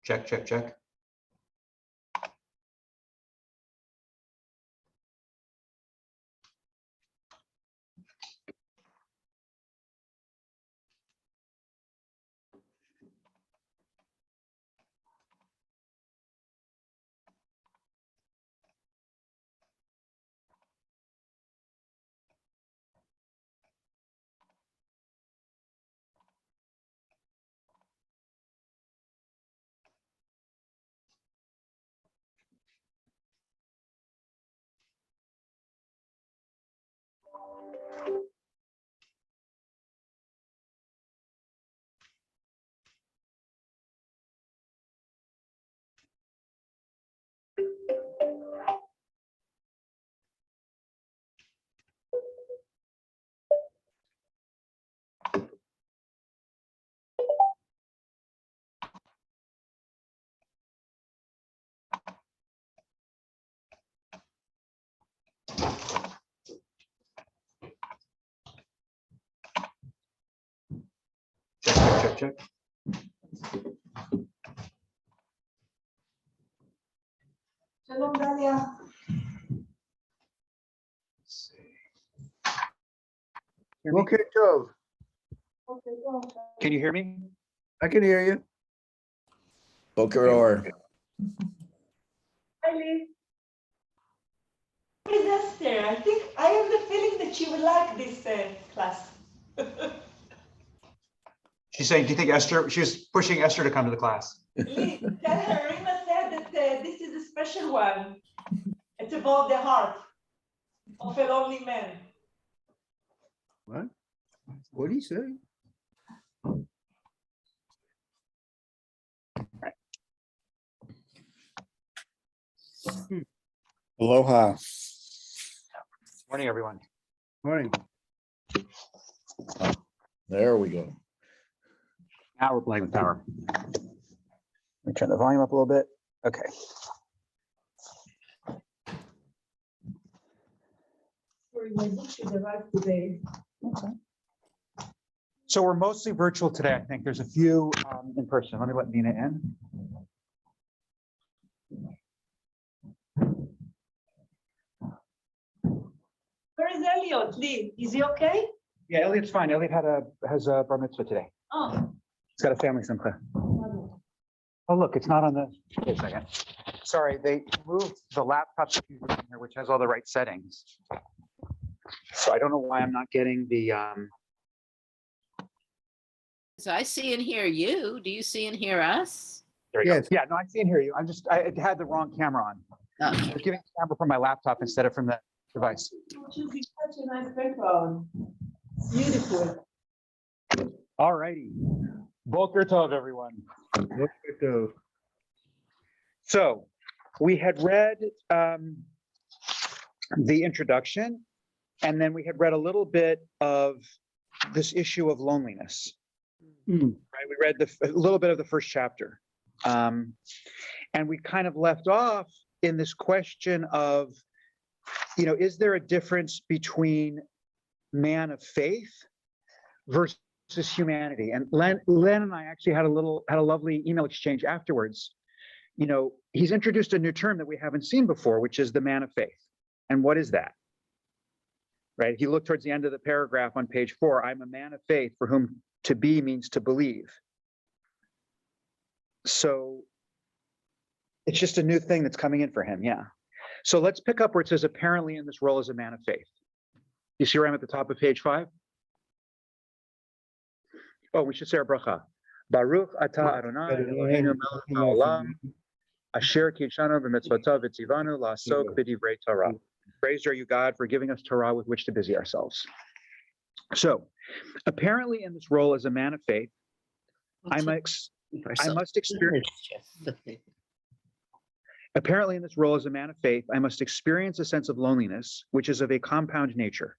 Check, check, check. Check, check, check. Shalom, Dalia. Okay, Joe. Okay, go. Can you hear me? I can hear you. Boker or. Hi, Lee. Where is Esther? I think I have the feeling that she would like this class. She's saying, do you think Esther, she was pushing Esther to come to the class. Lee, tell her, Rima said that this is a special one. It's about the heart of a lonely man. What? What did he say? Aloha. Morning, everyone. Morning. There we go. Now we're playing with power. Let me turn the volume up a little bit. Okay. Sorry, my book should arrive today. Okay. So we're mostly virtual today. I think there's a few in person. Let me let Nina in. Where is Elliot? Lee, is he okay? Yeah, Elliot's fine. Elliot has a bar mitzvah today. Oh. He's got a family simcha. Oh, look, it's not on the, wait a second. Sorry, they moved the laptop computer in here, which has all the right settings. So I don't know why I'm not getting the, So I see and hear you. Do you see and hear us? there we go. Yes. Yeah, no, I see and hear you. I had the wrong camera on. I Okay. was giving the camera from my laptop instead of from the device. You're choosing such a nice background. It's beautiful. All righty. Boker Tov, everyone. Okay, Joe. So we had read the introduction, and then we had read a little bit of this issue of loneliness. Right, we read a little bit of the first chapter, and we kind of left off in this question of, you know, is there a difference between man of faith versus humanity? And Len and I actually had a lovely email exchange afterwards. You know, he's introduced a new term that we haven't seen before, which is the man of faith. And what is that? Right? If you look towards the end of the paragraph on page 4, I'm a man of faith for whom to be means to believe. So it's just a new thing that's coming in for him. Yeah. So let's pick up where it says apparently in this role as a man of faith. You see where I'm at the top of page 5? Oh, we should say our bracha. Baruch atah Adonai Eloheinu melech haolam asher kidshanu b'mitzvotav v'tzivanu la'asok b'divrei Torah. Praised are you, God, for giving us Torah with which to busy ourselves. So, apparently in this role as a man of faith, I must experience. Apparently in this role as a man of faith, I must experience a sense of loneliness, which is of a compound nature.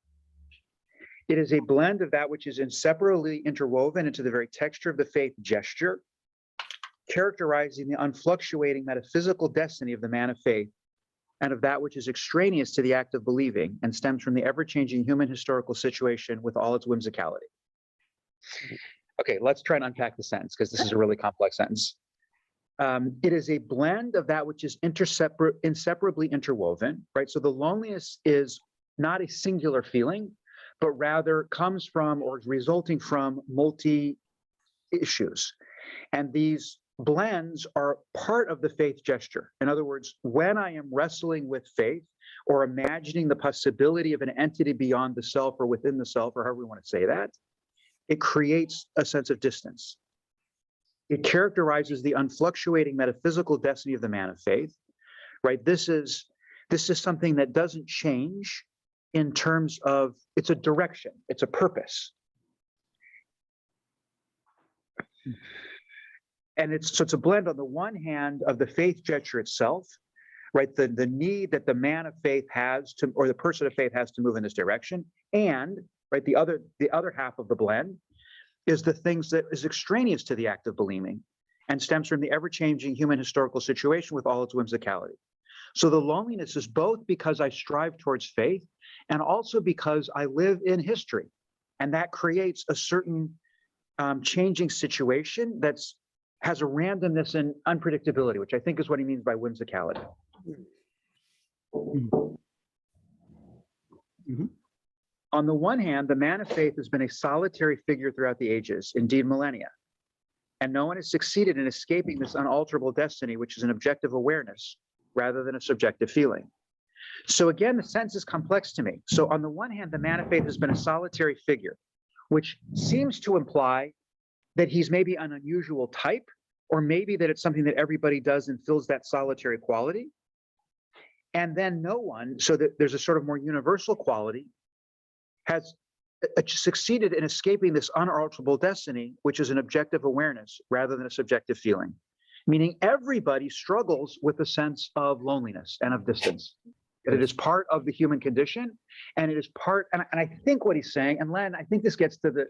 It is a blend of that which is inseparably interwoven into the very texture of the faith gesture, characterizing the unfluctuating metaphysical destiny of the man of faith, and of that which is extraneous to the act of believing and stems from the ever-changing human historical situation with all its whimsicality. Okay, let's try and unpack the sentence because this is a really complex sentence. It is a blend of that which is inseparably interwoven, right? So the loneliness is not a singular feeling, but rather comes from or is resulting from multi issues. And these blends are part of the faith gesture. In other words, when I am wrestling with faith or imagining the possibility of an entity beyond the self or within the self, or however we want to say that, it creates a sense of distance. It characterizes the unfluctuating metaphysical destiny of the man of faith, right? This is something that doesn't change in terms of, it's a direction, it's a purpose. And it's a blend on the one hand of the faith gesture itself, right? The need that the man of faith has to, or the person of faith has to move in this direction. And right, the other half of the blend is the things that is extraneous to the act of believing and stems from the ever-changing human historical situation with all its whimsicality. So the loneliness is both because I strive towards faith and also because I live in history. And that creates a certain changing situation that's has a randomness and unpredictability, which I think is what he means by whimsicality. Mhm. On the one hand, the man of faith has been a solitary figure throughout the ages, indeed millennia, and no one has succeeded in escaping this unalterable destiny, which is an objective awareness rather than a subjective feeling. So again, the sense is complex to me. So on the one hand, the man of faith has been a solitary figure, which seems to imply that he's maybe an unusual type, or maybe that it's something that everybody does and fills that solitary quality. And then no one, so that there's a sort of more universal quality, has succeeded in escaping this unalterable destiny, which is an objective awareness rather than a subjective feeling. Meaning everybody struggles with a sense of loneliness and of distance. It is part of the human condition, and it is part, and I think what he's saying, and Len, I think this gets to the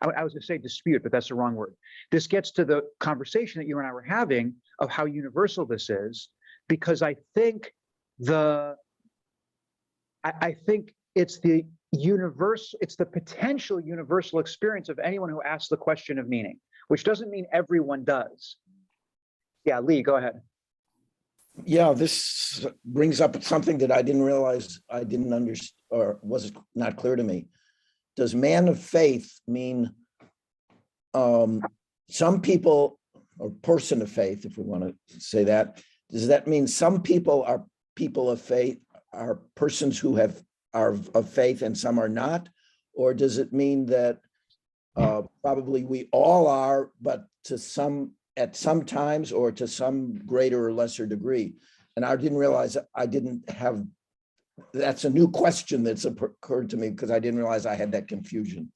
I was going to say dispute, but that's the wrong word. This gets to the conversation that you and I were having of how universal this is, because I think it's the potential universal experience of anyone who asks the question of meaning, which doesn't mean everyone does. Yeah, Lee, go ahead. Yeah, this brings up something that I didn't realize I didn't understand, or was not clear to me. Does man of faith mean some people, or person of faith, if we want to say that, does that mean some people are people of faith, are persons who are of faith and some are not? Or does it mean that probably we all are, but to some, at some times, or to some greater or lesser degree? And I didn't realize I didn't have, that's a new question that's occurred to me, because I didn't realize I had that confusion.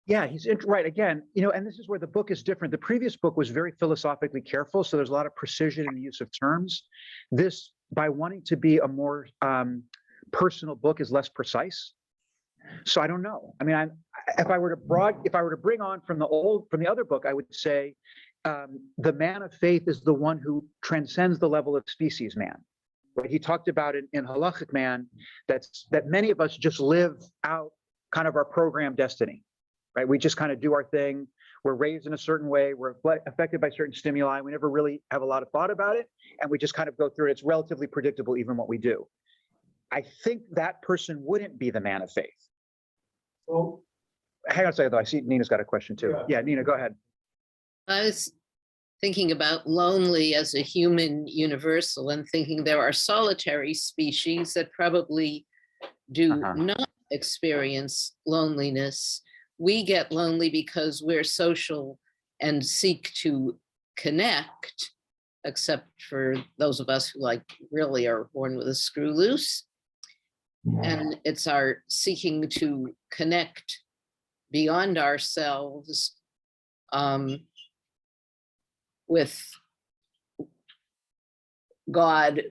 Yeah, he's right. Again, and this is where the book is different. The previous book was very philosophically careful, so there's a lot of precision in the use of terms. This, by wanting to be a more personal book, is less precise. So I don't know. I mean, if I were to bring on from the other book, I would say the man of faith is the one who transcends the level of species man. Right? He talked about it in Halachic Man, that many of us just live out kind of our programmed destiny. Right? We just kind of do our thing. We're raised in a certain way. We're affected by certain stimuli. We never really have a lot of thought about it, and we just kind of go through it. It's relatively predictable, even what we do. I think that person wouldn't be the man of faith. Well, Hang on a second, though. I see Nina's got a question too. Yeah, Nina, go ahead. I was thinking about lonely as a human universal and thinking there are solitary species that probably do not experience loneliness. We get lonely because we're social and seek to connect, except for those of us who really are born with a screw loose. And it's our seeking to connect beyond ourselves with God,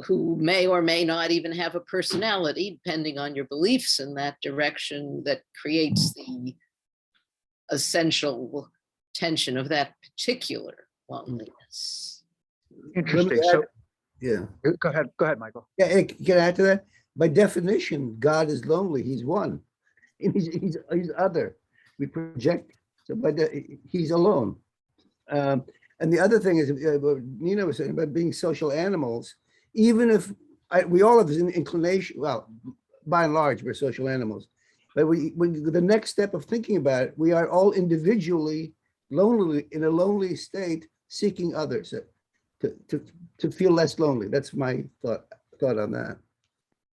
who may or may not even have a personality, depending on your beliefs in that direction, that creates the essential tension of that particular loneliness. Interesting. So, yeah. go ahead, Michael. Yeah, can I add to that? By definition, God is lonely. He's one. And he's other. We project, so he's alone. And the other thing is, what Nina was saying about being social animals, even if we all have an inclination, well, by and large, we're social animals. But when the next step of thinking about it, we are all individually lonely, in a lonely state, seeking others to feel less lonely. That's my thought on that.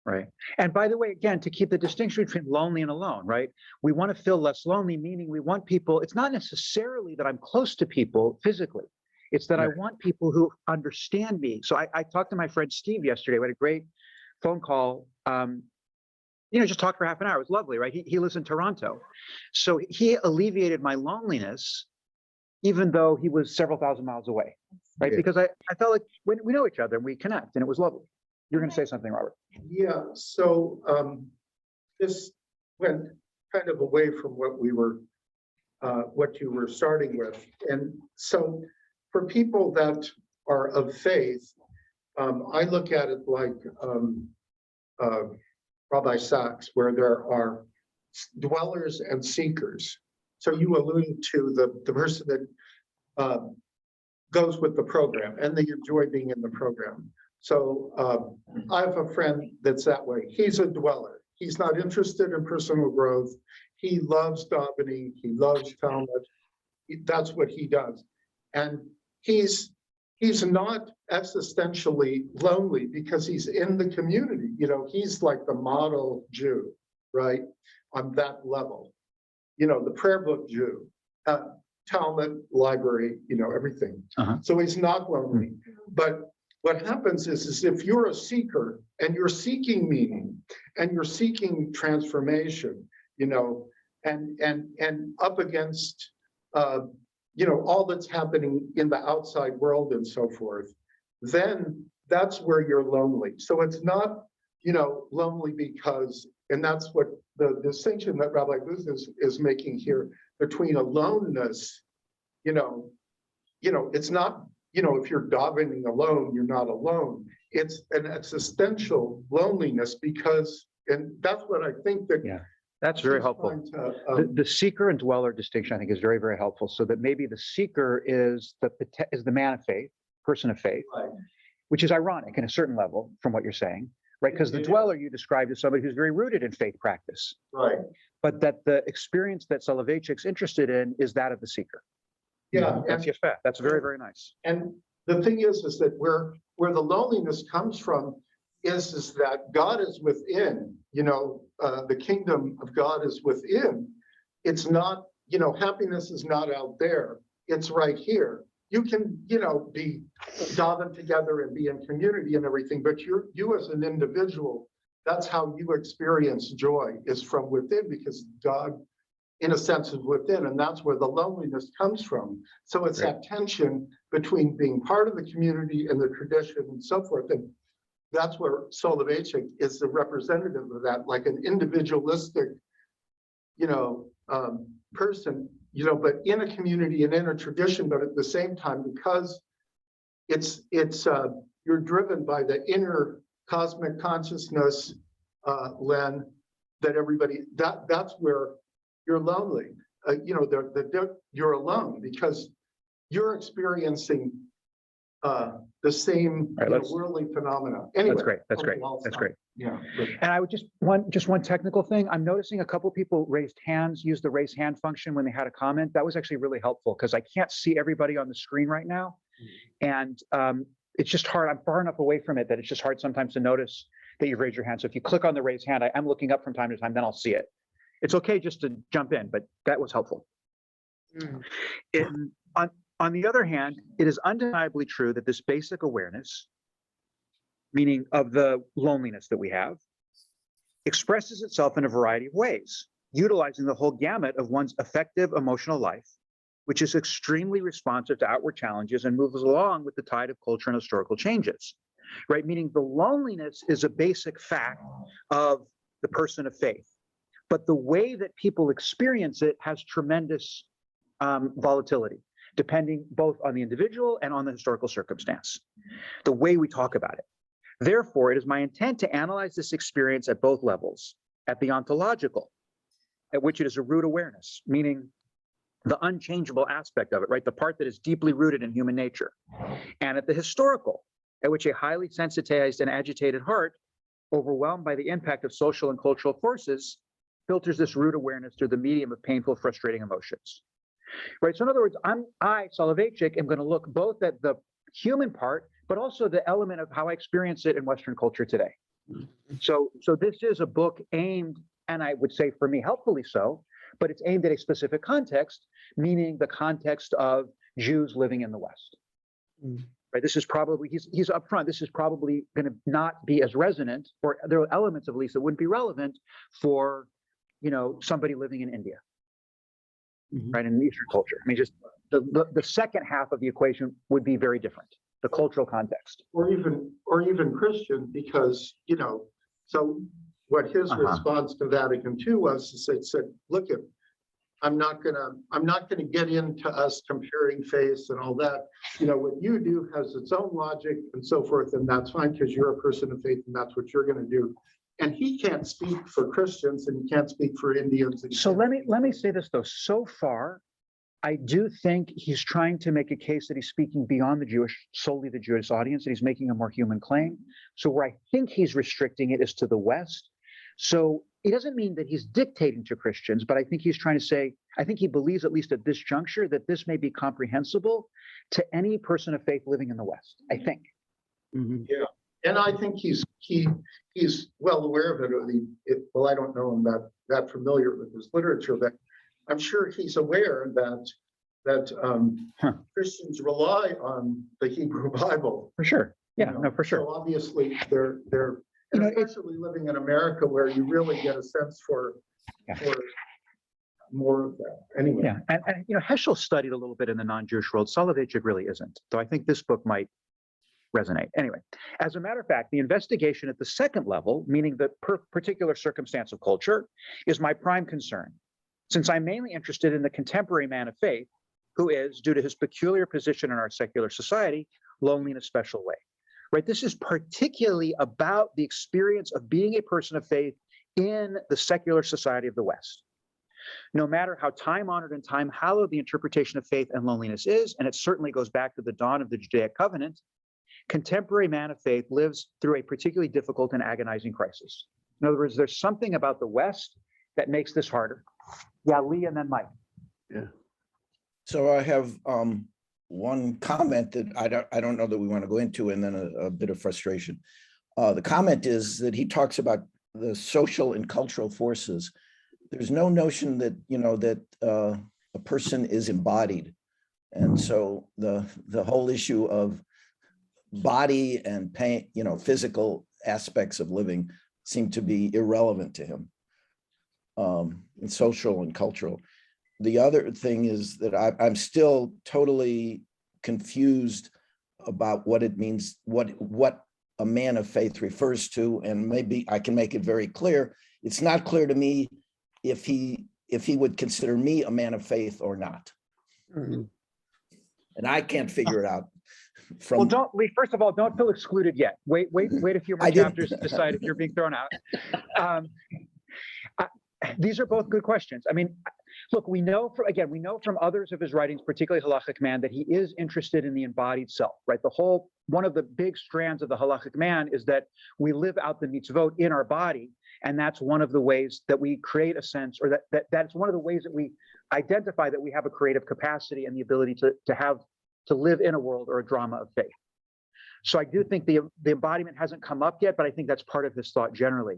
Right. And by the way, again, to keep the distinction between lonely and alone, right? We want to feel less lonely, meaning we want people, it's not necessarily that I'm close to people physically. It's that I want people who understand me. So I talked to my friend Steve yesterday. We had a great phone call. Just talked for half an hour. It was lovely, right? He lives in Toronto. So he alleviated my loneliness, even though he was several thousand miles away, right? Yeah. Because I felt like we know each other and we connect, and it was lovely. You're going to say something, Robert. Yeah, so this went kind of away from what we were, what you were starting with. And so for people that are of faith, I look at it like Rabbi Sachs, where there are dwellers and seekers. So you allude to the person that goes with the program and they enjoy being in the program. So I have a friend that's that way. He's a dweller. He's not interested in personal growth. He loves davening. He loves Talmud. That's what he does. And he's not existentially lonely because he's in the community. He's like the model Jew, right? On that level. The prayer book Jew, Talmud, library, everything. So he's not lonely. But what happens is if you're a seeker and you're seeking meaning and you're seeking transformation, and up against, all that's happening in the outside world and so forth, then that's where you're lonely. So it's not, lonely because, and that's what the distinction that Rabbi Booth is making here between aloneness, it's not, if you're davening alone, you're not alone. It's an existential loneliness because, and that's what I think that. Yeah, that's very helpful. The seeker and dweller distinction, I think, is very, very helpful. So that maybe the seeker is the man of faith, person of faith, right. Which is ironic in a certain level from what you're saying, right? Because the dweller you described as somebody who's very rooted in faith practice, Right. But that the experience that Soloveitchik's interested in is that of the seeker. Yeah, that's yes, that's very, very nice. And the thing is that where the loneliness comes from is that God is within. The kingdom of God is within. It's not, happiness is not out there. It's right here. You can, be daven together and be in community and everything, but you as an individual, that's how you experience joy, is from within, because God, in a sense, is within, and that's where the loneliness comes from. So it's that tension between being part of the community and the tradition and so forth. And that's where Soloveitchik is the representative of that, like an individualistic, person, but in a community and in a tradition, but at the same time, because it's you're driven by the inner cosmic consciousness, Len, that everybody, that's where you're lonely. You're alone because you're experiencing the same worldly phenomena. Anyway, That's great. Yeah. And I would just one technical thing. I'm noticing a couple people raised hands, used the raise hand function when they had a comment. That was actually really helpful because I can't see everybody on the screen right now. And it's just hard. I'm far enough away from it that it's just hard sometimes to notice that you've raised your hand. So if you click on the raise hand, I'm looking up from time to time, then I'll see it. It's okay just to jump in, but that was helpful. On the other hand, it is undeniably true that this basic awareness, meaning of the loneliness that we have, expresses itself in a variety of ways, utilizing the whole gamut of one's affective emotional life, which is extremely responsive to outward challenges and moves along with the tide of culture and historical changes, right? Meaning the loneliness is a basic fact of the person of faith, but the way that people experience it has tremendous volatility, depending both on the individual and on the historical circumstance, the way we talk about it. Therefore, it is my intent to analyze this experience at both levels, at the ontological, at which it is a root awareness, meaning the unchangeable aspect of it, right? The part that is deeply rooted in human nature. And at the historical, at which a highly sensitized and agitated heart, overwhelmed by the impact of social and cultural forces, filters this root awareness through the medium of painful, frustrating emotions. Right. So in other words, I, Soloveitchik, am going to look both at the human part, but also the element of how I experience it in Western culture today. So this is a book aimed, and I would say for me, helpfully so, but it's aimed at a specific context, meaning the context of Jews living in the West. Right. This is probably, he's upfront. This is probably going to not be as resonant, or there are elements of at least that wouldn't be relevant for, somebody living in India. Right, in Eastern culture. I mean, just the second half of the equation would be very different, the cultural context. Or even Christian, because, so what his response to Vatican II was, is they said, look, I'm not gonna get into us comparing faiths and all that. What you do has its own logic and so forth, and that's fine because you're a person of faith and that's what you're gonna do. And he can't speak for Christians and he can't speak for Indians. So let me say this though. So far, I do think he's trying to make a case that he's speaking beyond solely the Jewish audience, and he's making a more human claim. So where I think he's restricting it is to the West. So it doesn't mean that he's dictating to Christians, but I think he's trying to say, I think he believes, at least at this juncture, that this may be comprehensible to any person of faith living in the West, I think. Yeah. And I think he's well aware of it. Well, I don't know him that familiar with his literature, but I'm sure he's aware that Christians rely on the Hebrew Bible. For sure. Yeah, no, for sure. So obviously they're especially living in America where you really get a sense for more of that. Anyway. Yeah, and Heschel studied a little bit in the non-Jewish world. Soloveitchik really isn't. So I think this book might resonate. Anyway, as a matter of fact, the investigation at the second level, meaning the particular circumstance of culture, is my prime concern, since I'm mainly interested in the contemporary man of faith, who is, due to his peculiar position in our secular society, lonely in a special way. Right? This is particularly about the experience of being a person of faith in the secular society of the West. No matter how time-honored and time-hallowed the interpretation of faith and loneliness is, and it certainly goes back to the dawn of the Judaic covenant, contemporary man of faith lives through a particularly difficult and agonizing crisis. In other words, there's something about the West that makes this harder. Yeah, Lee and then Mike. Yeah. So I have one comment that I don't know that we want to go into, and then a bit of frustration. The comment is that he talks about the social and cultural forces. There's no notion that a person is embodied, and so the whole issue of body and pain, physical aspects of living seem to be irrelevant to him, in social and cultural. The other thing is that I'm still totally confused about what it means, what a man of faith refers to, and maybe I can make it very clear. It's not clear to me if he would consider me a man of faith or not. And I can't figure it out. Well, don't, Lee, first of all, don't feel excluded yet. Wait a few more chapters to decide if you're being thrown out. These are both good questions. I mean, look, we know from others of his writings, particularly Halachic Man, that he is interested in the embodied self, right? One of the big strands of the Halachic Man is that we live out the mitzvot in our body. And that's one of the ways that we create a sense, or that's one of the ways that we identify that we have a creative capacity and the ability to live in a world or a drama of faith. So I do think the embodiment hasn't come up yet, but I think that's part of his thought generally.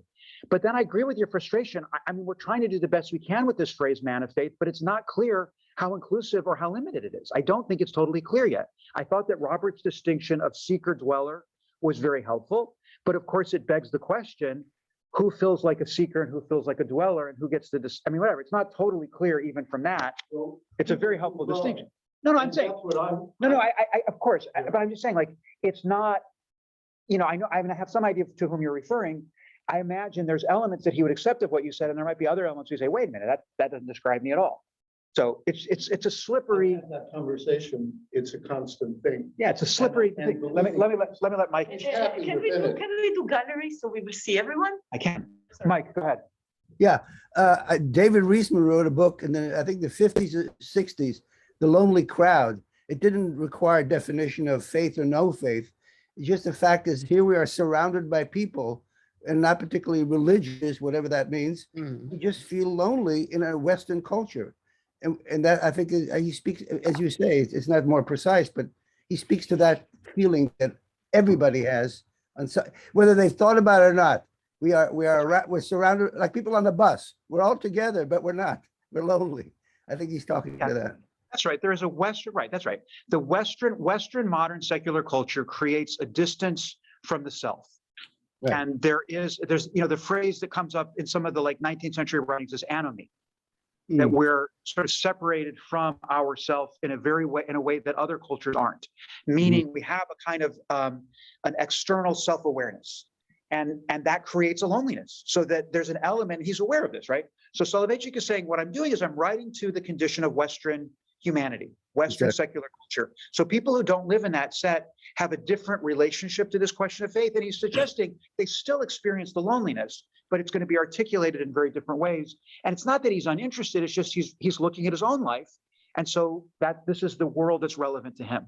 But then I agree with your frustration. I mean, we're trying to do the best we can with this phrase, man of faith, but it's not clear how inclusive or how limited it is. I don't think it's totally clear yet. I thought that Robert's distinction of seeker-dweller was very helpful, but of course it begs the question, who feels like a seeker and who feels like a dweller, and who gets to I mean, whatever. It's not totally clear even from that. It's a very helpful distinction. No, I'm saying, I of course, but I'm just saying, like, it's not, I know I have some idea to whom you're referring. I imagine there's elements that he would accept of what you said, and there might be other elements who say, wait a minute, that doesn't describe me at all. So it's a slippery. That conversation, it's a constant thing. Yeah, it's a slippery thing. Let me let Mike. Can we do gallery so we will see everyone? I can. Mike, go ahead. Yeah, David Reisman wrote a book in the, I think the 50s or 60s, The Lonely Crowd. It didn't require a definition of faith or no faith. It's just the fact is here we are surrounded by people and not particularly religious, whatever that means. We just feel lonely in a Western culture. And that I think he speaks, as you say, it's not more precise, but he speaks to that feeling that everybody has, whether they've thought about it or not. We're surrounded like people on the bus. We're all together, but we're not. We're lonely. I think he's talking to that. That's right. There is a Western, right, that's right. The Western modern secular culture creates a distance from the self. Right. And there's, the phrase that comes up in some of the like 19th century writings is anomie, that we're sort of separated from ourself in a way that other cultures aren't. Meaning we have a kind of an external self-awareness. And that creates a loneliness, so that there's an element, he's aware of this, right? So Soloveitchik is saying, what I'm doing is I'm writing to the condition of Western humanity, Western secular culture. So people who don't live in that set have a different relationship to this question of faith. And he's suggesting they still experience the loneliness, but it's going to be articulated in very different ways. And it's not that he's uninterested, it's just he's looking at his own life. And so that this is the world that's relevant to him.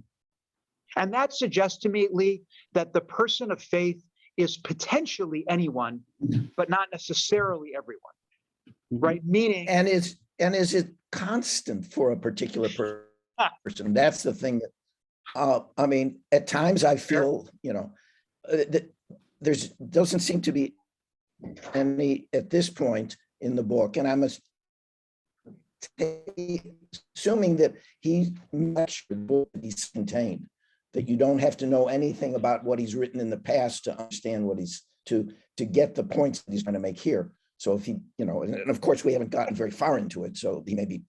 And that suggests to me, Lee, that the person of faith is potentially anyone, but not necessarily everyone, right? Meaning, and is it constant for a particular person? That's the thing that, I mean, at times I feel, that there's doesn't seem to be any at this point in the book, and I'm assuming that he's contained. That you don't have to know anything about what he's written in the past to understand what he's to get the points that he's trying to make here. So if he, and of course we haven't gotten very far into it, so he may be,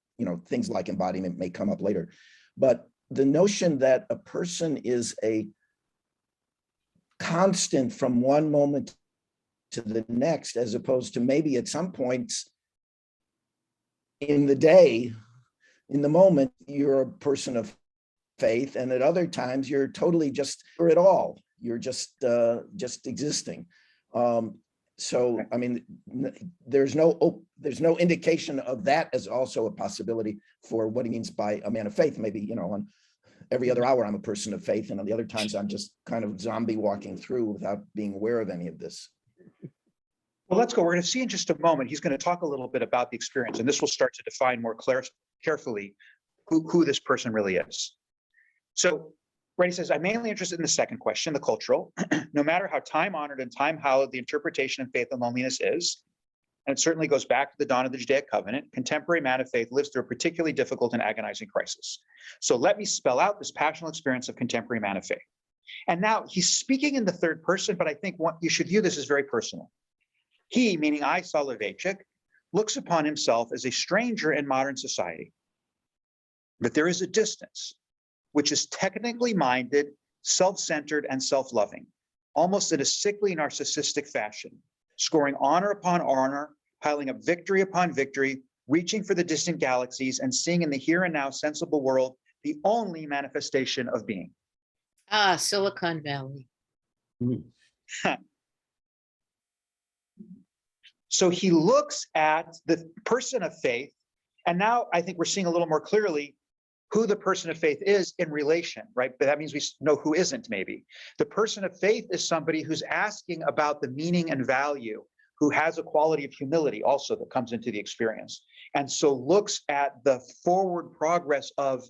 things like embodiment may come up later. But the notion that a person is a constant from one moment to the next, as opposed to maybe at some points in the day, in the moment, you're a person of faith, and at other times you're totally just or at all you're just existing. So I mean, there's no indication of that as also a possibility for what he means by a man of faith. Maybe on every other hour I'm a person of faith, and on the other times I'm just kind of zombie walking through without being aware of any of this. Well, let's go. We're going to see in just a moment. He's going to talk a little bit about the experience, and this will start to define more carefully who this person really is. So, right, he says, I'm mainly interested in the second question, the cultural. No matter how time-honored and time-hallowed the interpretation of faith and loneliness is, and it certainly goes back to the dawn of the Judaic covenant, contemporary man of faith lives through a particularly difficult and agonizing crisis. So let me spell out this passionate experience of contemporary man of faith. And now he's speaking in the third person, but I think you should view this as very personal. He, meaning I, Soloveitchik, looks upon himself as a stranger in modern society. But there is a distance, which is technically minded, self-centered, and self-loving, almost in a sickly narcissistic fashion, scoring honor upon honor, piling up victory upon victory, reaching for the distant galaxies, and seeing in the here and now sensible world the only manifestation of being. Ah, Silicon Valley. So he looks at the person of faith, and now I think we're seeing a little more clearly who the person of faith is in relation, right? But that means we know who isn't, maybe. The person of faith is somebody who's asking about the meaning and value, who has a quality of humility also that comes into the experience. And so looks at the forward progress of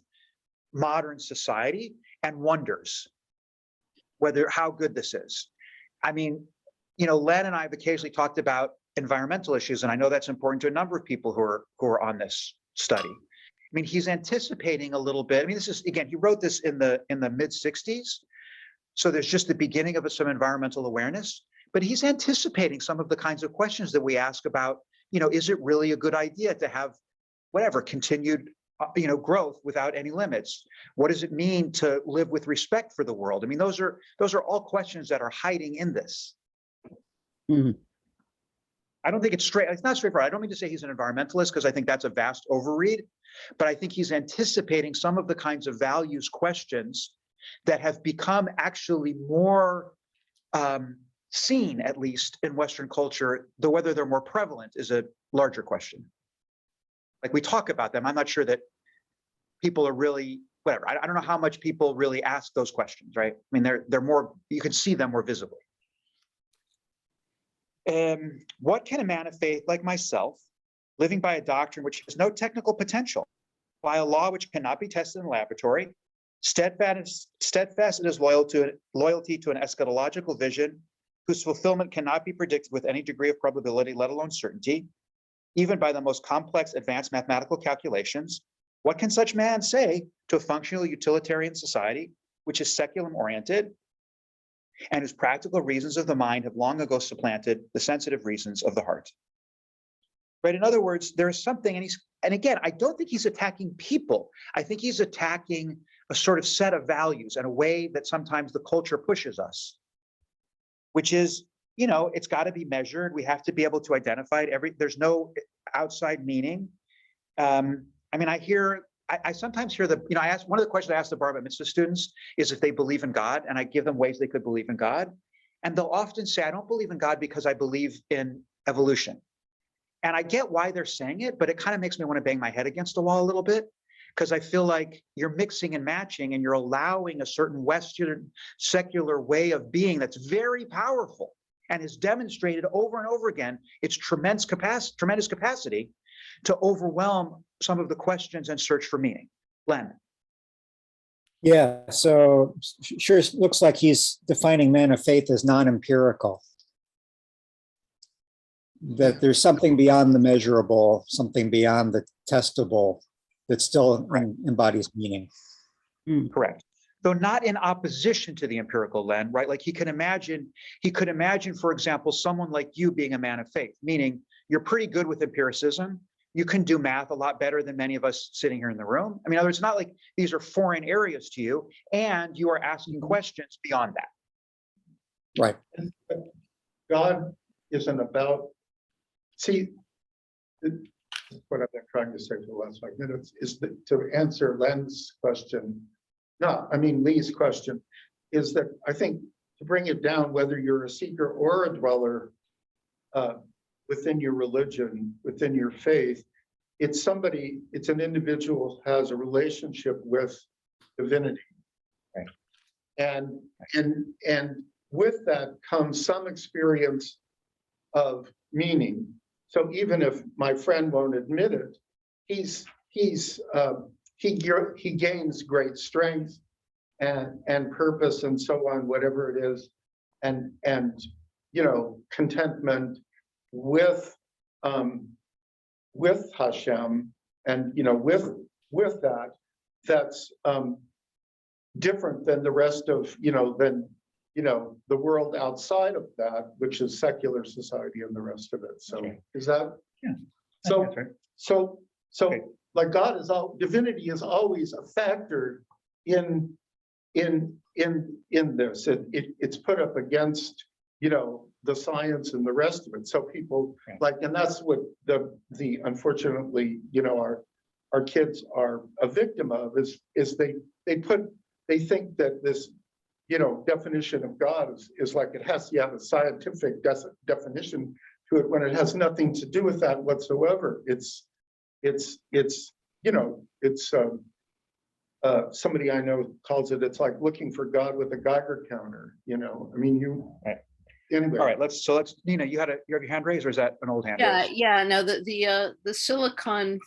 modern society and wonders how good this is. I mean, Len and I have occasionally talked about environmental issues, and I know that's important to a number of people who are on this study. I mean, he's anticipating a little bit. I mean, this is, again, he wrote this in the mid 60s. So there's just the beginning of some environmental awareness, but he's anticipating some of the kinds of questions that we ask about, is it really a good idea to have continued, growth without any limits? What does it mean to live with respect for the world? I mean, those are all questions that are hiding in this. Mm-hmm. I don't think it's not straightforward. I don't mean to say he's an environmentalist, because I think that's a vast overread, but I think he's anticipating some of the kinds of values questions that have become actually more seen, at least in Western culture, though whether they're more prevalent is a larger question. Like we talk about them, I'm not sure that people are really, whatever. I don't know how much people really ask those questions, right? I mean, they're more, you can see them more visibly. What can a man of faith like myself, living by a doctrine which has no technical potential, by a law which cannot be tested in a laboratory, steadfast in his loyalty to an eschatological vision, whose fulfillment cannot be predicted with any degree of probability, let alone certainty, even by the most complex advanced mathematical calculations, what can such man say to a functional utilitarian society, which is seculum oriented, and whose practical reasons of the mind have long ago supplanted the sensitive reasons of the heart? Right? In other words, there is something, and again, I don't think he's attacking people. I think he's attacking a sort of set of values and a way that sometimes the culture pushes us, which is, you know, it's got to be measured. We have to be able to identify it. There's no outside meaning. I mean, I sometimes hear one of the questions I ask the bar mitzvah students is if they believe in God, and I give them ways they could believe in God. And they'll often say, I don't believe in God because I believe in evolution. And I get why they're saying it, but it kind of makes me want to bang my head against the wall a little bit, because I feel like you're mixing and matching and you're allowing a certain Western secular way of being that's very powerful and has demonstrated over and over again its tremendous capacity to overwhelm some of the questions and search for meaning. Len. Yeah, so sure looks like he's defining man of faith as non-empirical. That there's something beyond the measurable, something beyond the testable that still embodies meaning. Correct. Though not in opposition to the empirical, Len, right? Like he could imagine, for example, someone like you being a man of faith, meaning you're pretty good with empiricism. You can do math a lot better than many of us sitting here in the room. I mean, in other words, it's not like these are foreign areas to you, and you are asking questions beyond that. Right. God isn't about, see, what I've been trying to say for the last 5 minutes is that to answer Len's question, Lee's question, is that I think to bring it down, whether you're a seeker or a dweller within your religion, within your faith, it's an individual who has a relationship with divinity. Right. And with that comes some experience of meaning. So even if my friend won't admit it, he gains great strength and purpose and so on, whatever it is, and contentment with Hashem, and with that's different than the rest of the world outside of that, which is secular society and the rest of it. So is that? Yeah. So right. so Okay. like divinity is always a factor in this. It's put up against the science and the rest of it. So people and that's what the unfortunately our kids are a victim of is they think that this definition of God is like it has to have a scientific definition to it when it has nothing to do with that whatsoever. Somebody I know calls it's like looking for God with a Geiger counter. Right. Anyway. All right, let's Nina, you have your hand raised, or is that an old hand raised? Yeah. No, the Silicon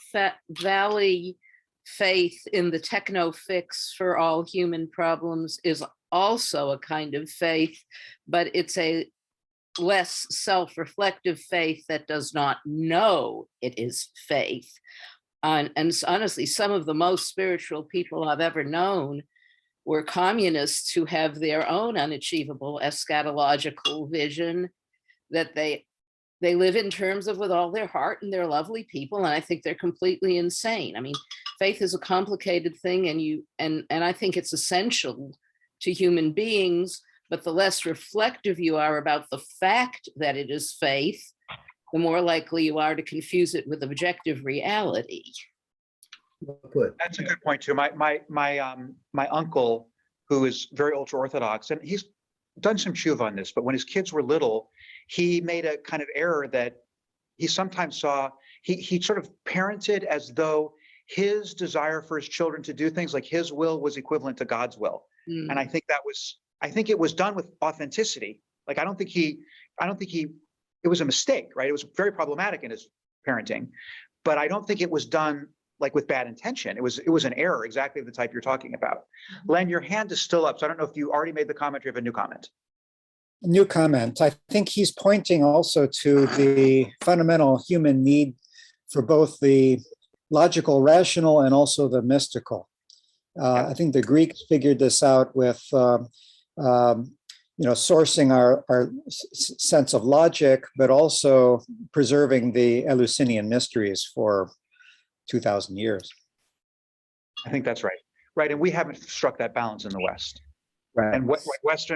Valley faith in the techno fix for all human problems is also a kind of faith, but it's a less self-reflective faith that does not know it is faith. And honestly, some of the most spiritual people I've ever known were communists who have their own unachievable eschatological vision that they live in terms of with all their heart, and they're lovely people, and I think they're completely insane. I mean, faith is a complicated thing, and I think it's essential to human beings, but the less reflective you are about the fact that it is faith, the more likely you are to confuse it with objective reality. That's a good point too. My uncle, who is very ultra orthodox, and he's done some tshuva on this, but when his kids were little, he made a kind of error that he sometimes saw, he sort of parented as though his desire for his children to do things like his will was equivalent to God's will. And I think it was done with authenticity. Like, I don't think it was a mistake, right? It was very problematic in his parenting, but I don't think it was done like with bad intention. It was an error, exactly the type you're talking about. Len, your hand is still up. So I don't know if you already made the comment or you have a new comment. New comment. I think he's pointing also to the fundamental human need for both the logical, rational, and also the mystical. I think the Greeks figured this out with, sourcing our sense of logic, but also preserving the Eleusinian mysteries for 2,000 years. I think that's right. Right, and we haven't struck that balance in the West. Right. And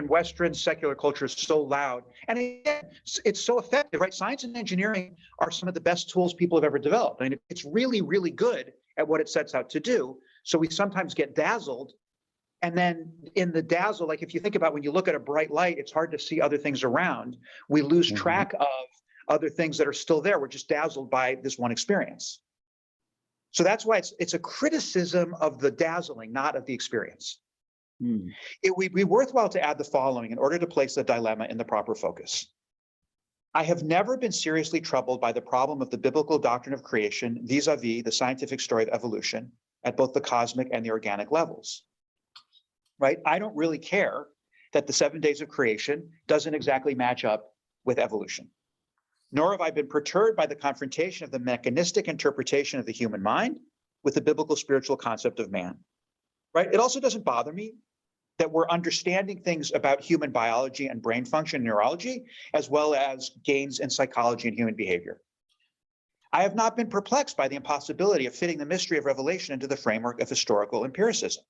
Western secular culture is so loud, and again, it's so effective, right? Science and engineering are some of the best tools people have ever developed. I mean, it's really, really good at what it sets out to do. So we sometimes get dazzled, and then in the dazzle, like if you think about when you look at a bright light, it's hard to see other things around. We lose track of other things that are still there. We're just dazzled by this one experience. So that's why it's a criticism of the dazzling, not of the experience. It would be worthwhile to add the following in order to place the dilemma in the proper focus. I have never been seriously troubled by the problem of the biblical doctrine of creation vis-a-vis the scientific story of evolution at both the cosmic and the organic levels. Right? I don't really care that the 7 days of creation doesn't exactly match up with evolution. Nor have I been perturbed by the confrontation of the mechanistic interpretation of the human mind with the biblical spiritual concept of man. Right? It also doesn't bother me that we're understanding things about human biology and brain function and neurology, as well as gains in psychology and human behavior. I have not been perplexed by the impossibility of fitting the mystery of revelation into the framework of historical empiricism.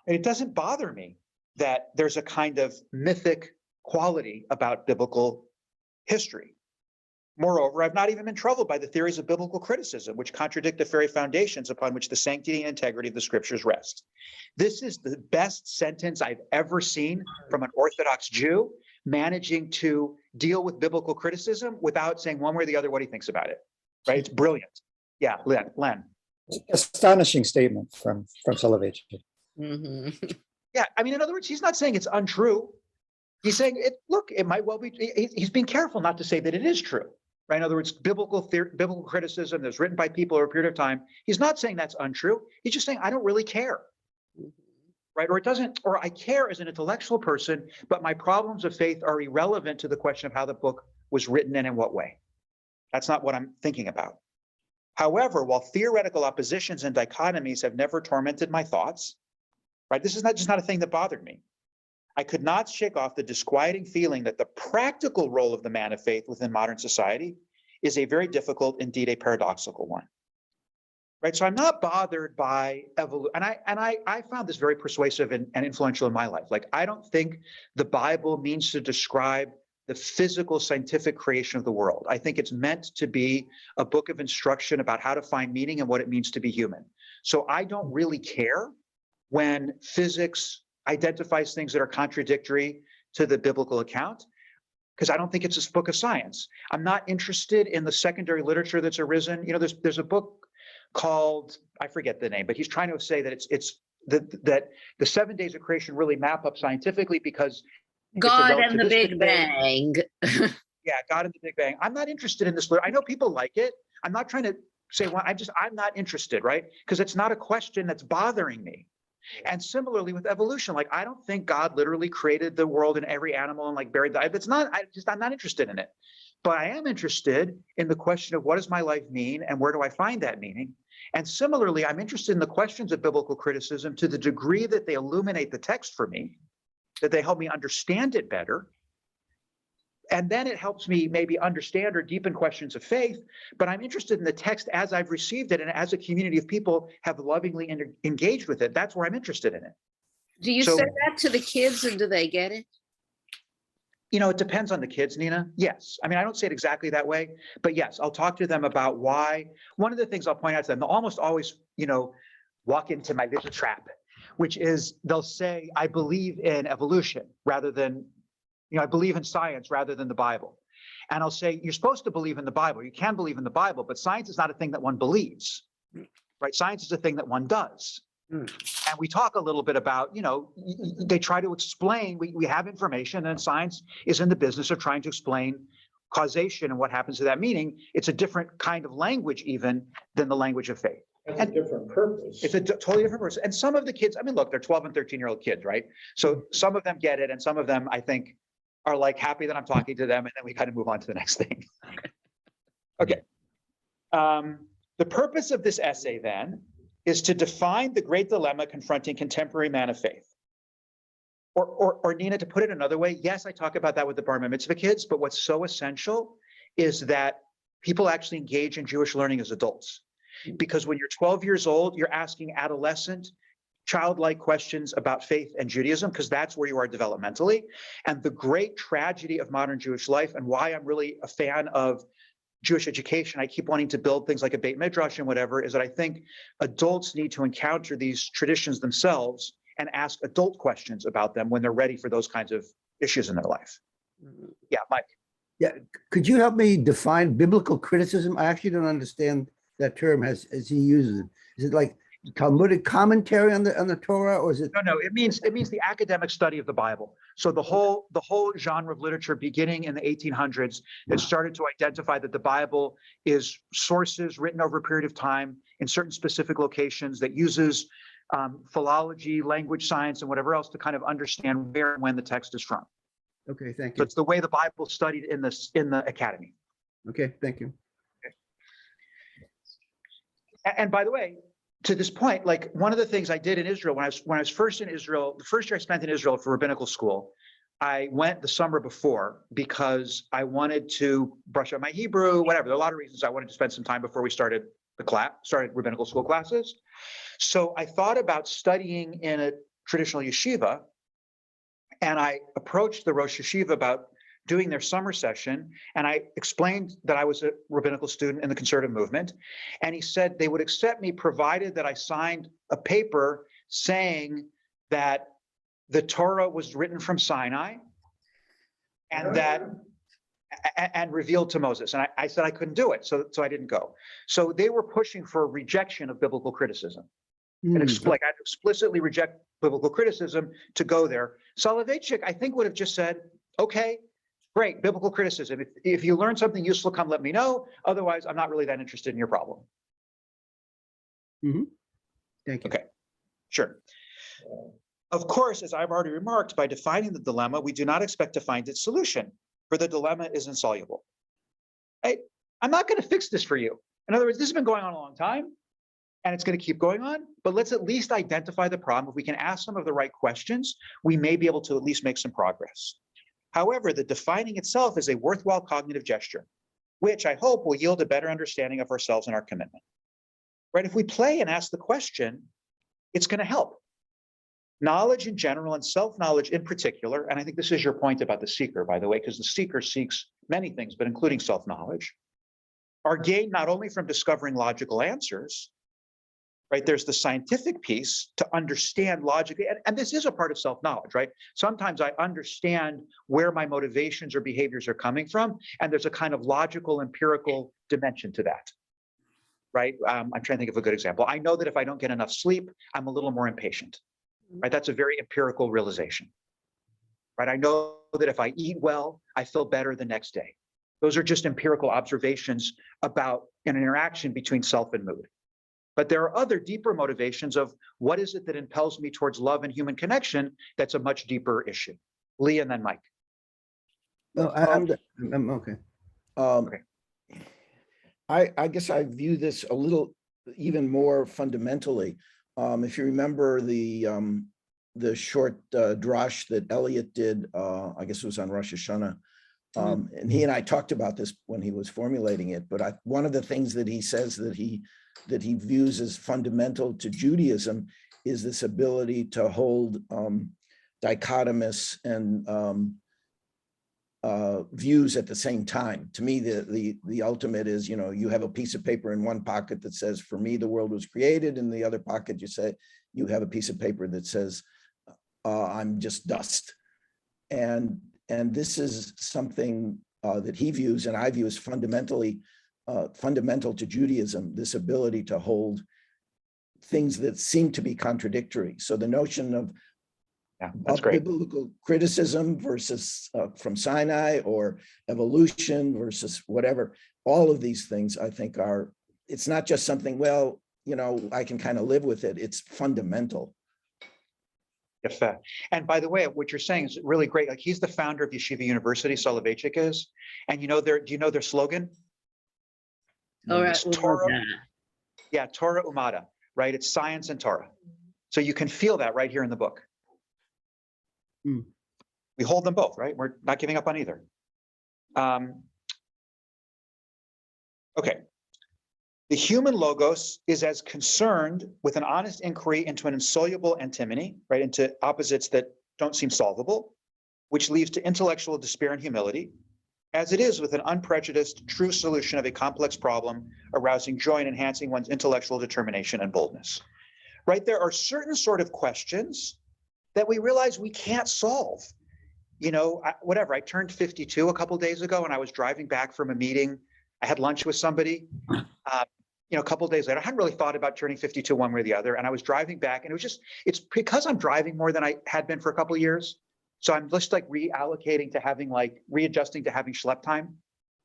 And it doesn't bother me that there's a kind of mythic quality about biblical history. Moreover, I've not even been troubled by the theories of biblical criticism, which contradict the very foundations upon which the sanctity and integrity of the scriptures rest. This is the best sentence I've ever seen from an Orthodox Jew managing to deal with biblical criticism without saying one way or the other what he thinks about it. Right? It's brilliant. Yeah, Len. Astonishing statement from Soloveitchik. Yeah, I mean, in other words, he's not saying it's untrue. He's saying, look, it might well be, he's being careful not to say that it is true. Right? In other words, biblical criticism that's written by people over a period of time, he's not saying that's untrue. He's just saying, I don't really care. Right? Or it doesn't, or I care as an intellectual person, but my problems of faith are irrelevant to the question of how the book was written and in what way. That's not what I'm thinking about. However, while theoretical oppositions and dichotomies have never tormented my thoughts, right? This is just not a thing that bothered me. I could not shake off the disquieting feeling that the practical role of the man of faith within modern society is a very difficult, indeed a paradoxical one. Right? So I'm not bothered by evolution. And I found this very persuasive and influential in my life. Like, I don't think the Bible means to describe the physical scientific creation of the world. I think it's meant to be a book of instruction about how to find meaning and what it means to be human. So I don't really care when physics identifies things that are contradictory to the biblical account, because I don't think it's a book of science. I'm not interested in the secondary literature that's arisen. You know, there's a book called, I forget the name, but he's trying to say that that the 7 days of creation really map up scientifically because God and the Big Bang. Yeah, God and the Big Bang. I'm not interested in this. I know people like it. I'm not trying to say, well, I'm not interested, right? Because it's not a question that's bothering me. And similarly with evolution, like, I don't think God literally created the world and every animal and like buried the, it's not, I'm not interested in it. But I am interested in the question of what does my life mean and where do I find that meaning? And similarly, I'm interested in the questions of biblical criticism to the degree that they illuminate the text for me, that they help me understand it better. And then it helps me maybe understand or deepen questions of faith, but I'm interested in the text as I've received it and as a community of people have lovingly engaged with it. That's where I'm interested in it. Do you say that to the kids and do they get it? You know, it depends on the kids, Nina. Yes. I mean, I don't say it exactly that way, but yes, I'll talk to them about why. One of the things I'll point out to them, they'll almost always, walk into my little trap, which is they'll say, I believe in evolution rather than, I believe in science rather than the Bible. And I'll say, you're supposed to believe in the Bible. You can believe in the Bible, but science is not a thing that one believes, right? Science is a thing that one does. And we talk a little bit about, they try to explain, we have information, and science is in the business of trying to explain causation and what happens to that, meaning it's a different kind of language even than the language of faith. That's a different purpose. It's a totally different person. And some of the kids, I mean, look, they're 12 and 13-year-old kids, right? So some of them get it, and some of them, I think, are like happy that I'm talking to them, and then we kind of move on to the next thing. Okay. The purpose of this essay then is to define the great dilemma confronting contemporary man of faith. Or Nina, to put it another way, yes, I talk about that with the Bar Mitzvah kids, but what's so essential is that people actually engage in Jewish learning as adults. Because when you're 12 years old, you're asking adolescent, childlike questions about faith and Judaism, because that's where you are developmentally. And the great tragedy of modern Jewish life, and why I'm really a fan of Jewish education, I keep wanting to build things like a Beit Midrash and whatever, is that I think adults need to encounter these traditions themselves and ask adult questions about them when they're ready for those kinds of issues in their life. Yeah, Mike. Yeah, could you help me define biblical criticism? I actually don't understand that term as he uses it. Is it like Talmudic commentary on the Torah, or is it? No, it means the academic study of the Bible. So the whole genre of literature beginning in the 1800s that started to identify that the Bible is sources written over a period of time in certain specific locations that uses philology, language science, and whatever else to kind of understand where and when the text is from. Okay, thank So you. it's the way the Bible studied in the academy. Okay, thank you. And by the way, to this point, like one of the things I did in Israel when I was first in Israel, the first year I spent in Israel for rabbinical school, I went the summer before because I wanted to brush up my Hebrew, whatever. There are a lot of reasons I wanted to spend some time before we started rabbinical school classes. So I thought about studying in a traditional yeshiva, and I approached the Rosh Yeshiva about doing their summer session, and I explained that I was a rabbinical student in the conservative movement, and he said they would accept me provided that I signed a paper saying that the Torah was written from Sinai and revealed to Moses. And I said I couldn't do it, so I didn't go. So they were pushing for a rejection of biblical criticism. And I had to explicitly reject biblical criticism to go there. Soloveitchik, I think, would have just said, okay, great, biblical criticism. If you learn something useful, come let me know. Otherwise, I'm not really that interested in your problem. Thank you. Okay, sure. Of course, as I've already remarked, by defining the dilemma, we do not expect to find its solution, for the dilemma is insoluble. I'm not going to fix this for you. In other words, this has been going on a long time, and it's going to keep going on, but let's at least identify the problem. If we can ask some of the right questions, we may be able to at least make some progress. However, the defining itself is a worthwhile cognitive gesture, which I hope will yield a better understanding of ourselves and our commitment. Right? If we play and ask the question, it's going to help. Knowledge in general and self-knowledge in particular, and I think this is your point about the seeker, by the way, because the seeker seeks many things, but including self-knowledge, are gained not only from discovering logical answers, right? There's the scientific piece to understand logically, and this is a part of self-knowledge, right? Sometimes I understand where my motivations or behaviors are coming from, and there's a kind of logical, empirical dimension to that, right? I'm trying to think of a good example. I know that if I don't get enough sleep, I'm a little more impatient, right? That's a very empirical realization, right? I know that if I eat well, I feel better the next day. Those are just empirical observations about an interaction between self and mood. But there are other deeper motivations of what is it that impels me towards love and human connection that's a much deeper issue. Lee and then Mike. No, I'm okay. Okay. I guess I view this a little even more fundamentally. If you remember the short drash that Eliot did, I guess it was on Rosh Hashanah, and he and I talked about this when he was formulating it. But one of the things that he says that he views as fundamental to Judaism is this ability to hold dichotomous and views at the same time. To me, the ultimate is, you have a piece of paper in one pocket that says, for me, the world was created. In the other pocket, you have a piece of paper that says, I'm just dust. And this is something that he views and I view as fundamentally fundamental to Judaism, this ability to hold things that seem to be contradictory. So the notion of that's great. biblical criticism versus from Sinai, or evolution versus whatever, all of these things I think are, it's not just something, well, you know, I can kind of live with it. It's fundamental. Yafeh. And by the way, what you're saying is really great. Like, he's the founder of Yeshiva University, Soloveitchik is. And do you know their slogan? All right. It's Torah. Yeah, Torah Umada, right? It's science and Torah. So you can feel that right here in the book. We hold them both, right? We're not giving up on either. Okay. The human logos is as concerned with an honest inquiry into an insoluble antinomy, right? Into opposites that don't seem solvable, which leads to intellectual despair and humility, as it is with an unprejudiced, true solution of a complex problem, arousing joy and enhancing one's intellectual determination and boldness. Right? There are certain sort of questions that we realize we can't solve. You know, whatever, I turned 52 a couple days ago and I was driving back from a meeting. I had lunch with somebody, you know, a couple days later. I hadn't really thought about turning 52 one way or the other. And I was driving back, and it's because I'm driving more than I had been for a couple of years. So I'm just like readjusting to having schlep time.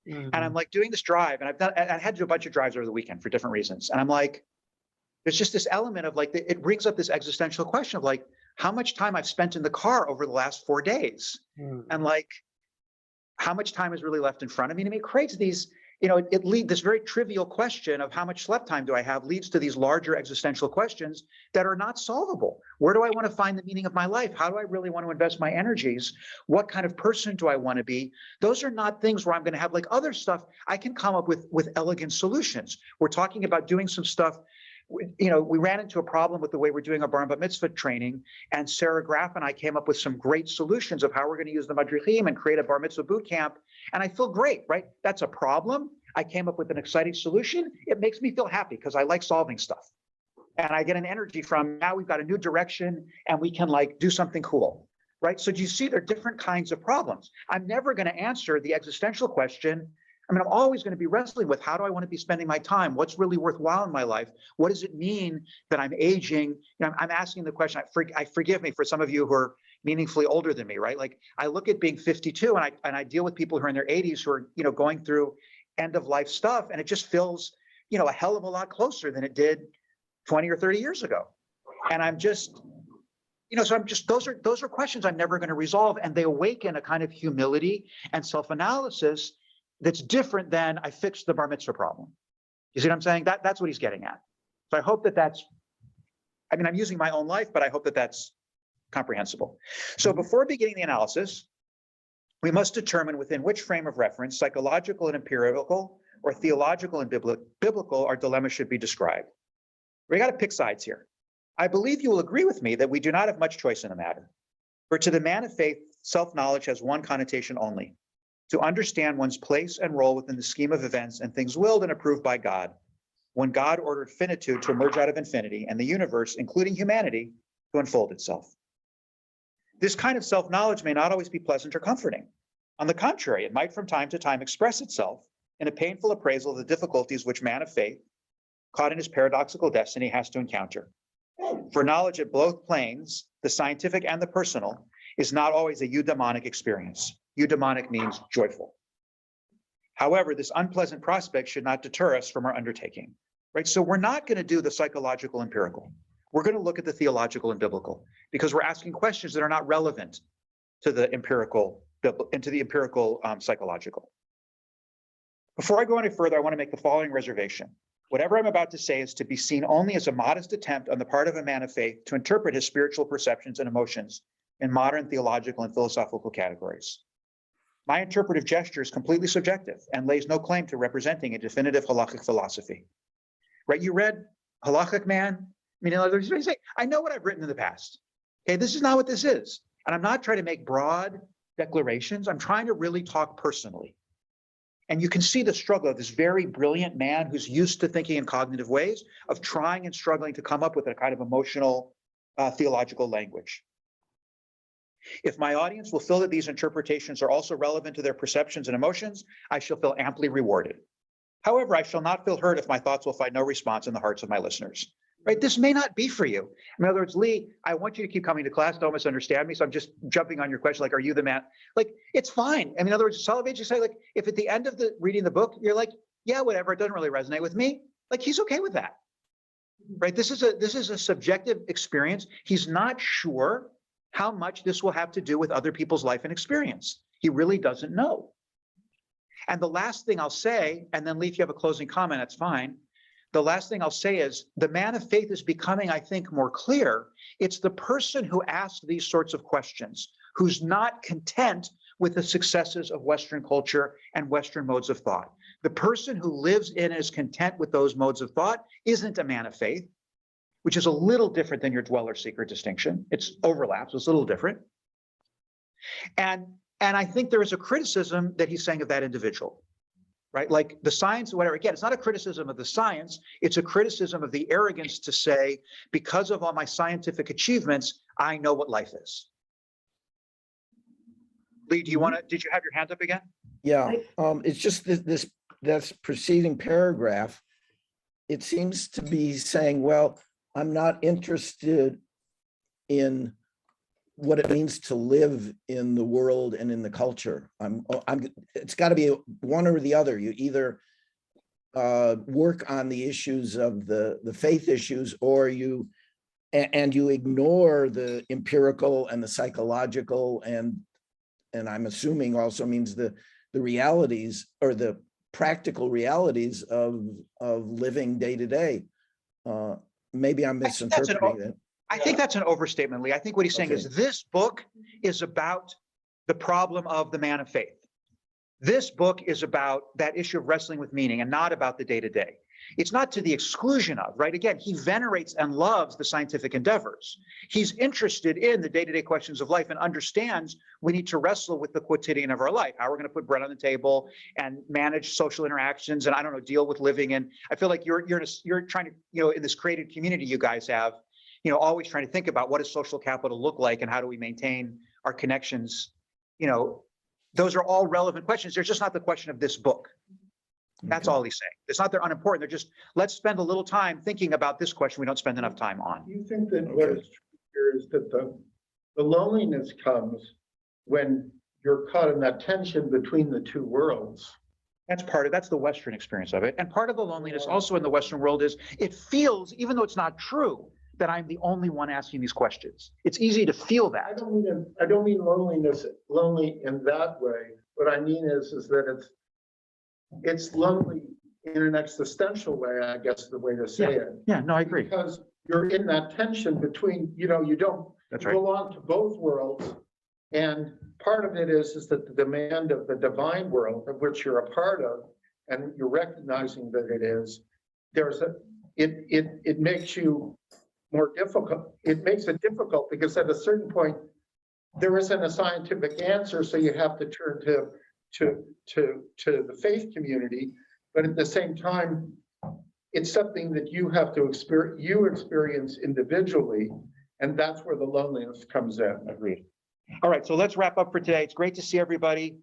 And I'm like doing this drive, and I had to do a bunch of drives over the weekend for different reasons. And I'm like, there's just this element of like, it brings up this existential question of like, how much time I've spent in the car over the last 4 days. And like, how much time is really left in front of me? And it creates these, you know, this very trivial question of how much slept time do I have leads to these larger existential questions that are not solvable. Where do I want to find the meaning of my life? How do I really want to invest my energies? What kind of person do I want to be? Those are not things where I'm going to have like other stuff. I can come up with elegant solutions. We're talking about doing some stuff. You know, we ran into a problem with the way we're doing our bar and bat mitzvah training, and Sarah Graff and I came up with some great solutions of how we're going to use the madrichim and create a bar mitzvah boot camp. And I feel great, right? That's a problem. I came up with an exciting solution. It makes me feel happy because I like solving stuff. And I get an energy from, now we've got a new direction and we can like do something cool, right? So do you see there are different kinds of problems? I'm never going to answer the existential question. I mean, I'm always going to be wrestling with, how do I want to be spending my time? What's really worthwhile in my life? What does it mean that I'm aging? You know, I'm asking the question, I forgive me for some of you who are meaningfully older than me, right? Like, I look at being 52 and I deal with people who are in their 80s who are, you know, going through end of life stuff. And it just feels, you know, a hell of a lot closer than it did 20 or 30 years ago. And I'm just, you know, so I'm just, those are questions I'm never going to resolve. And they awaken a kind of humility and self-analysis that's different than I fixed the bar mitzvah problem. You see what I'm saying? That's what he's getting at. So I hope that's, I mean, I'm using my own life, but I hope that's comprehensible. So before beginning the analysis, we must determine within which frame of reference, psychological and empirical, or theological and biblical, our dilemma should be described. We got to pick sides here. I believe you will agree with me that we do not have much choice in the matter. For to the man of faith, self-knowledge has one connotation only: to understand one's place and role within the scheme of events and things willed and approved by God, when God ordered finitude to emerge out of infinity and the universe, including humanity, to unfold itself. This kind of self-knowledge may not always be pleasant or comforting. On the contrary, it might from time to time express itself in a painful appraisal of the difficulties which man of faith, caught in his paradoxical destiny, has to encounter. For knowledge at both planes, the scientific and the personal, is not always a eudaimonic experience. Eudaimonic means joyful. However, this unpleasant prospect should not deter us from our undertaking, right? So we're not going to do the psychological empirical. We're going to look at the theological and biblical, because we're asking questions that are not relevant to the empirical, psychological. Before I go any further, I want to make the following reservation. Whatever I'm about to say is to be seen only as a modest attempt on the part of a man of faith to interpret his spiritual perceptions and emotions in modern theological and philosophical categories. My interpretive gesture is completely subjective and lays no claim to representing a definitive halachic philosophy. Right? You read Halachic Man? I mean, in other words, you say, I know what I've written in the past. Okay, this is not what this is. And I'm not trying to make broad declarations. I'm trying to really talk personally. And you can see the struggle of this very brilliant man who's used to thinking in cognitive ways, of trying and struggling to come up with a kind of emotional, theological language. If my audience will feel that these interpretations are also relevant to their perceptions and emotions, I shall feel amply rewarded. However, I shall not feel hurt if my thoughts will find no response in the hearts of my listeners. Right? This may not be for you. In other words, Lee, I want you to keep coming to class. Don't misunderstand me. So I'm just jumping on your question. Like, are you the man? Like, it's fine. I mean, in other words, Soloveitchik say, like, if at the end of the reading the book, you're like, yeah, whatever, it doesn't really resonate with me. Like, he's okay with that. Right? This is a subjective experience. He's not sure how much this will have to do with other people's life and experience. He really doesn't know. And the last thing I'll say, and then Lee, if you have a closing comment, that's fine. The last thing I'll say is the man of faith is becoming, I think, more clear. It's the person who asks these sorts of questions, who's not content with the successes of Western culture and Western modes of thought. The person who lives in and is content with those modes of thought isn't a man of faith, which is a little different than your dweller-seeker distinction. It's overlaps, it's a little different. And I think there is a criticism that he's saying of that individual. Right? Like the science, whatever, again, it's not a criticism of the science, it's a criticism of the arrogance to say, because of all my scientific achievements, I know what life is. Lee, do you want to, did you have your hand up again? Yeah, it's just this preceding paragraph. It seems to be saying, well, I'm not interested in what it means to live in the world and in the culture. It's got to be one or the other. You either work on the issues of the faith issues, or you ignore the empirical and the psychological, and I'm assuming also means the realities or the practical realities of living day to day. Maybe I'm misinterpreting it. I think that's an overstatement, Lee. I think what he's saying is this book is about the problem of the man of faith. This book is about that issue of wrestling with meaning and not about the day-to-day. It's not to the exclusion of, right? Again, he venerates and loves the scientific endeavors. He's interested in the day-to-day questions of life and understands we need to wrestle with the quotidian of our life, how we're going to put bread on the table and manage social interactions and, I don't know, deal with living. And I feel like you're trying to, you know, in this creative community you guys have, you know, always trying to think about what does social capital look like and how do we maintain our connections. You know, those are all relevant questions. They're just not the question of this book. That's all he's saying. It's not they're unimportant. They're just, let's spend a little time thinking about this question we don't spend enough time on. You think that what is true here is that the loneliness comes when you're caught in that tension between the two worlds. That's the Western experience of it. And part of the loneliness also in the Western world is it feels, even though it's not true, that I'm the only one asking these questions. It's easy to feel that. I don't mean loneliness, lonely in that way. What I mean is that it's lonely in an existential way, I guess the way to say it. Yeah, no, I agree. Because you're in that tension between, you know, you don't belong to both worlds. And part of it is that the demand of the divine world of which you're a part of, and you're recognizing that it is, it makes you more difficult. It makes it difficult because at a certain point, there isn't a scientific answer. So you have to turn to the faith community. But at the same time, it's something that you have to experience individually. And that's where the loneliness comes in. Agreed. All right, so let's wrap up for today. It's great to see everybody.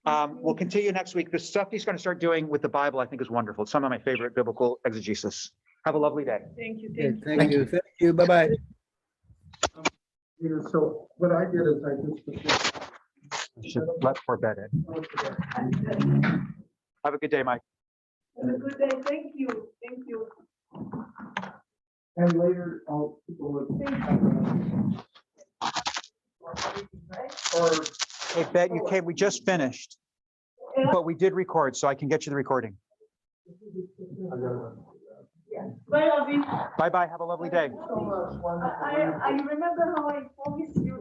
We'll continue next week. The stuff he's going to start doing with the Bible, I think, is wonderful. It's some of my favorite biblical exegesis. Have a lovely day. Thank you. Thank you. Thank you. Bye-bye. So what I did is I should let poor bed in. Have a good day, Mike. Have a good day. Thank you. Thank you. and later people would. Or Hey, Bet, you came, we just finished, but we did record, so I can get you the recording. Bye, Avi. Bye-bye, have a lovely day. I remember how I promised you.